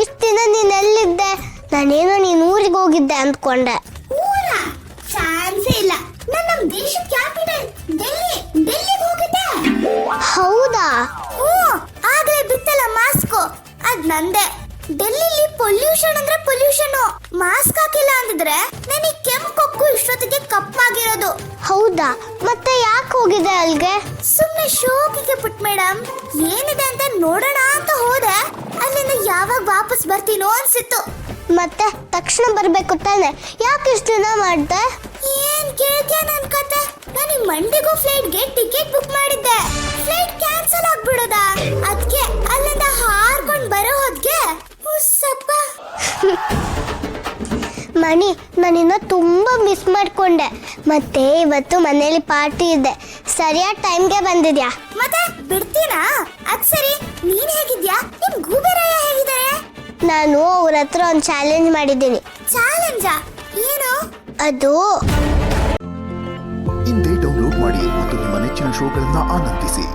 ಇಷ್ಟ ದಿನ ನೀನ್ ಎಲ್ಲಿದ್ದೆ? ನಾನೇನೋ ನೀನ್ ಊರಿಗೆ ಹೋಗಿದ್ದೆ ಅಂದ್ಕೊಂಡೆ. ಊರ ಚಾನ್ಸೇ ಇಲ್ಲ. ನಾನು ನಮ್ಮ ದೇಶದ ಕ್ಯಾಪಿಟಲ್ ಡೆಲ್ಲಿಗೆ ಹೋಗಿದ್ದೆ. ಹೌದಾ? ಆಗ್ಲೇ ಬಿತ್ತಲ್ಲ ಮಾಸ್ಕ್, ಅದ್ ನಂದೆ. ಡೆಲ್ಲಿಲಿ ಪೊಲ್ಯೂಷನ್ ಅಂದ್ರೆ ಪೊಲ್ಯೂಷನ್. ಮಾಸ್ಕ್ ಹಾಕಿಲ್ಲ ಅಂದಿದ್ರೆ ನನಗೆ ಕೆಂಪು ಕೊಕ್ಕು ಇಷ್ಟೊತ್ತಿಗೆ ಕಪ್ಪಾಗಿರೋದು. ಹೌದಾ? ಮತ್ತೆ ಯಾಕೆ ಹೋಗಿದೆ ಅಲ್ಗೆ? ಸುಮ್ನೆ ಶೋಕಿಗೆ ಪುಟ್ ಮೇಡಮ್, ಏನಿದೆ ಅಂತ ನೋಡೋಣ ಅಂತ ಹೋದೆ. ಅಲ್ಲಿಂದ ಯಾವಾಗ ವಾಪಸ್ ಬರ್ತೀನೋ ಅನ್ಸಿತ್ತು. ಮತ್ತೆ ತಕ್ಷಣ ಬರ್ಬೇಕು ತಾನೆ, ಯಾಕೆ ಇಷ್ಟು ದಿನ ಮಾಡ್ದೆ? ಏನ್ ಕೇಳ್ತೀಯ ನನ್ ಕತೆ? ನಾನು ಮಂಡಿಗೂ ಫ್ಲೈಟ್ಗೆ ಟಿಕೆಟ್ ಬುಕ್ ಮಾಡಿದ್ದೆ. ಫ್ಲೈಟ್ ಕ್ಯಾನ್ಸಲ್ ಆಗ್ಬಿಡೋದ, ಅದಕ್ಕೆ ಅಲ್ಲಿಂದ ಹಾರ್ಕೊಂಡ್ ಬರೋ ಹೊತ್ಗೆ ಹುಸ್ಸಪ್ಪ. ಮಣಿ, ನಾನಿನ್ನ ತುಂಬಾ ಮಿಸ್ ಮಾಡ್ಕೊಂಡೆ. ಮತ್ತೆ ಇವತ್ತು ಮನೇಲಿ ಪಾರ್ಟಿ ಇದೆ. ಸರಿಯಾದ ಟೈಮ್ಗೆ ಬಂದಿದ್ಯಾ? ಮತ್ತೆ ಬಿಡ್ತೀನಾ? ಅದ್ ಸರಿ, ನೀನ್ ಹೇಗಿದ್ಯಾ? ನಿಮ್ ಗೂಬೆರಾಯ ಹೇಗಿದ್ದಾರೆ? ನಾನು ಅವ್ರ ಹತ್ರ ಒಂದು ಚಾಲೆಂಜ್ ಮಾಡಿದ್ದೀನಿ. ಚಾಲೆಂಜಾ? ಏನು ಅದು? ಇಂದೇ ಡೌನ್ಲೋಡ್ ಮಾಡಿ ಮತ್ತು ನಿಮ್ಮ ನೆಚ್ಚಿನ ಶೋಗಳನ್ನ ಆನಂದಿಸಿ.